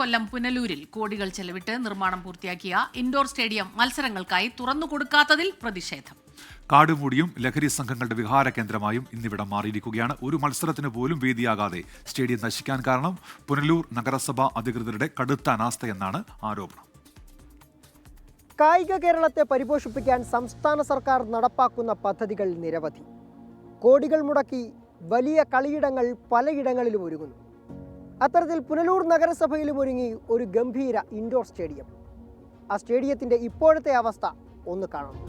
കൊല്ലം പുനലൂരിൽ കോടികൾ ചെലവിട്ട് നിർമ്മാണം പൂർത്തിയാക്കിയ ഇൻഡോർ സ്റ്റേഡിയം മത്സരങ്ങൾക്കായി തുറന്നുകൊടുക്കാത്തതിൽ പ്രതിഷേധം. കാടുമൂടിയും ലഹരി സംഘങ്ങളുടെ വിഹാര കേന്ദ്രമായും ഇന്നിവിടം മാറിയിരിക്കുകയാണ്. ഒരു മത്സരത്തിന് പോലും വേദിയാകാതെ സ്റ്റേഡിയം നശിക്കാൻ കാരണം പുനലൂർ നഗരസഭ അധികൃതരുടെ കടുത്ത അനാസ്ഥയെന്നാണ് ആരോപണം. കായിക കേരളത്തെ പരിപോഷിപ്പിക്കാൻ സംസ്ഥാന സർക്കാർ നടപ്പാക്കുന്ന പദ്ധതികൾ നിരവധി. കോടികൾ മുടക്കി വലിയ കളിയിടങ്ങൾ പലയിടങ്ങളിലും ഒരുങ്ങുന്നു. അത്തരത്തിൽ പുനലൂർ നഗരസഭയിലും ഒരുങ്ങി ഒരു ഗംഭീര ഇൻഡോർ സ്റ്റേഡിയം. ആ സ്റ്റേഡിയത്തിൻ്റെ ഇപ്പോഴത്തെ അവസ്ഥ ഒന്ന് കാണണം.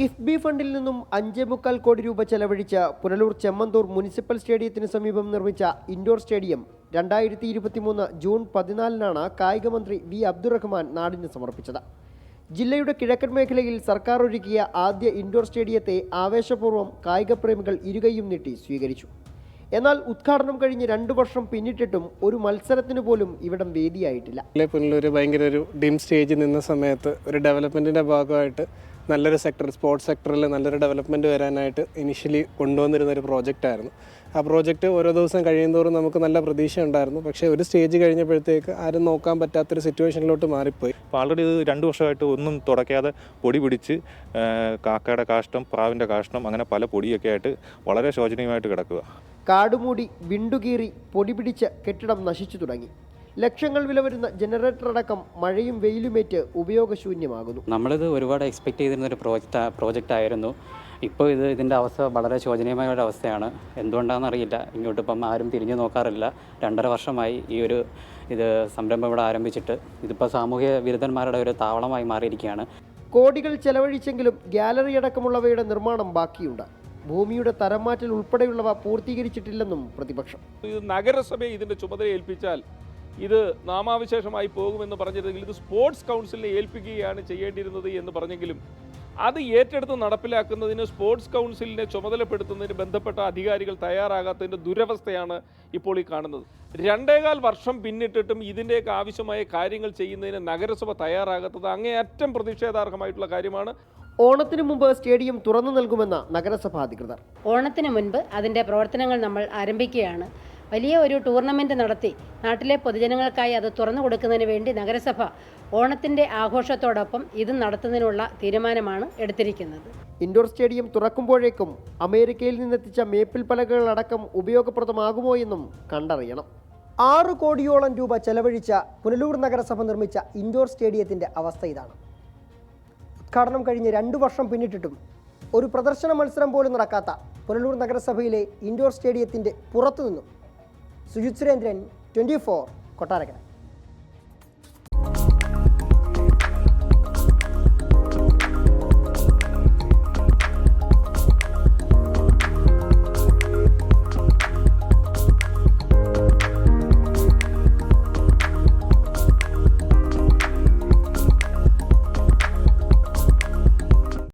കിഫ്ബി ഫണ്ടിൽ നിന്നും 5.25 കോടി രൂപ ചെലവഴിച്ച പുനലൂർ ചെമ്മന്തൂർ മുനിസിപ്പൽ സ്റ്റേഡിയത്തിന് സമീപം നിർമ്മിച്ച ഇൻഡോർ സ്റ്റേഡിയം 2023 ജൂൺ 14 കായിക മന്ത്രി വി അബ്ദുറഹ്മാൻ നാടിന് സമർപ്പിച്ചത്. ജില്ലയുടെ കിഴക്കൻ മേഖലയിൽ സർക്കാർ ഒരുക്കിയ ആദ്യ ഇൻഡോർ സ്റ്റേഡിയത്തെ ആവേശപൂർവ്വം കായിക പ്രേമികൾ ഇരുകൈയും നീട്ടി സ്വീകരിച്ചു. എന്നാൽ ഉദ്ഘാടനം കഴിഞ്ഞ് 2 വർഷം പിന്നിട്ടിട്ടും ഒരു മത്സരത്തിന് പോലും ഇവിടം വേദിയായിട്ടില്ല. പുനലൂർ ഭയങ്കര ഒരു ഡിം സ്റ്റേജിൽ നിന്ന സമയത്ത് ഒരു ഡെവലപ്മെൻറ്റിൻ്റെ ഭാഗമായിട്ട് നല്ലൊരു സെക്ടർ, സ്പോർട്സ് സെക്ടറിൽ നല്ലൊരു ഡെവലപ്മെൻറ്റ് വരാനായിട്ട് ഇനിഷ്യലി കൊണ്ടുവന്നിരുന്ന ഒരു പ്രോജക്റ്റായിരുന്നു. ആ പ്രോജക്റ്റ് ഓരോ ദിവസം കഴിയുന്തോറും നമുക്ക് നല്ല പ്രതീക്ഷ ഉണ്ടായിരുന്നു. പക്ഷേ ഒരു സ്റ്റേജ് കഴിഞ്ഞപ്പോഴത്തേക്ക് ആരും നോക്കാൻ പറ്റാത്തൊരു സിറ്റുവേഷനിലോട്ട് മാറിപ്പോയി. അപ്പോൾ ആൾറെഡി ഇത് 2 വർഷമായിട്ട് ഒന്നും തുടയ്ക്കാതെ പൊടി പിടിച്ച് കാക്കയുടെ കാഷ്ടം, പ്രാവിൻ്റെ കാഷ്ടം, അങ്ങനെ പല പൊടിയൊക്കെ ആയിട്ട് വളരെ ശോചനീയമായിട്ട് കിടക്കുക. കാടുമൂടി വിണ്ടുകീറി പൊടി പിടിച്ച് കെട്ടിടം നശിച്ചു തുടങ്ങി. ലക്ഷങ്ങൾ വില വരുന്ന ജനറേറ്റർ അടക്കം മഴയും വെയിലുമേറ്റ് ഉപയോഗശൂന്യമാകുന്നു. നമ്മളിത് ഒരുപാട് എക്സ്പെക്ട് ചെയ്തിരുന്ന ഒരു പ്രോജക്റ്റ് ആയിരുന്നു. ഇപ്പോൾ ഇതിൻ്റെ അവസ്ഥ വളരെ ശോചനീയമായ ഒരു അവസ്ഥയാണ്. എന്തുകൊണ്ടാണെന്ന് അറിയില്ല. ഇങ്ങോട്ടിപ്പം ആരും തിരിഞ്ഞു നോക്കാറില്ല. 2.5 വർഷമായി ഇത് സംരംഭം ഇവിടെ ആരംഭിച്ചിട്ട്. ഇതിപ്പോൾ സാമൂഹ്യ വിരുദ്ധന്മാരുടെ ഒരു താവളമായി മാറിയിരിക്കുകയാണ്. കോടികൾ ചെലവഴിച്ചെങ്കിലും ഗാലറി അടക്കമുള്ളവയുടെ നിർമ്മാണം ബാക്കിയുണ്ട്. ഭൂമിയുടെ തരം മാറ്റൽ ഉൾപ്പെടെയുള്ളവ പൂർത്തീകരിച്ചിട്ടില്ലെന്നും പ്രതിപക്ഷം. നഗരസഭയെ ഇതിൻ്റെ ചുമതല ഏൽപ്പിച്ചാൽ ഇത് നാമാവിശേഷമായി പോകുമെന്ന് പറഞ്ഞിരുന്നെങ്കിൽ ഇത് സ്പോർട്സ് കൗൺസിലിനെ ഏൽപ്പിക്കുകയാണ് ചെയ്യേണ്ടിയിരുന്നത് എന്ന് പറഞ്ഞെങ്കിലും അത് ഏറ്റെടുത്ത് നടപ്പിലാക്കുന്നതിന് സ്പോർട്സ് കൗൺസിലിനെ ചുമതലപ്പെടുത്തുന്നതിന് ബന്ധപ്പെട്ട അധികാരികൾ തയ്യാറാകാത്തതിൻ്റെ ദുരവസ്ഥയാണ് ഇപ്പോൾ ഈ കാണുന്നത്. 2.25 വർഷം പിന്നിട്ടിട്ടും ഇതിൻ്റെയൊക്കെ ആവശ്യമായ കാര്യങ്ങൾ ചെയ്യുന്നതിന് നഗരസഭ തയ്യാറാകാത്തത് അങ്ങേയറ്റം പ്രതിഷേധാർഹമായിട്ടുള്ള കാര്യമാണ്. ഓണത്തിന് മുമ്പ് സ്റ്റേഡിയം തുറന്നു നൽകുമെന്ന നഗരസഭ അധികൃതർ. ഓണത്തിന് മുൻപ് അതിൻ്റെ പ്രവർത്തനങ്ങൾ നമ്മൾ ആരംഭിക്കുകയാണ്. വലിയ ഒരു ടൂർണമെൻറ്റ് നടത്തി നാട്ടിലെ പൊതുജനങ്ങൾക്കായി അത് തുറന്നു കൊടുക്കുന്നതിന് വേണ്ടി നഗരസഭ ഓണത്തിൻ്റെ ആഘോഷത്തോടൊപ്പം ഇത് നടത്തുന്നതിനുള്ള തീരുമാനമാണ് എടുത്തിരിക്കുന്നത്. ഇൻഡോർ സ്റ്റേഡിയം തുറക്കുമ്പോഴേക്കും അമേരിക്കയിൽ നിന്നെത്തിച്ച മേപ്പിൾ പലകകളടക്കം ഉപയോഗപ്രദമാകുമോ എന്നും കണ്ടറിയണം. 6 കോടിയോളം രൂപ ചെലവഴിച്ച പുനലൂർ നഗരസഭ നിർമ്മിച്ച ഇൻഡോർ സ്റ്റേഡിയത്തിൻ്റെ അവസ്ഥ ഇതാണ്. ഉദ്ഘാടനം കഴിഞ്ഞ് 2 വർഷം പിന്നിട്ടിട്ടും ഒരു പ്രദർശന മത്സരം പോലും നടക്കാത്ത പുനലൂർ നഗരസഭയിലെ ഇൻഡോർ സ്റ്റേഡിയത്തിൻ്റെ പുറത്തുനിന്നും സുജിത് സുരേന്ദ്രൻ, 24 കൊട്ടാരക്കര.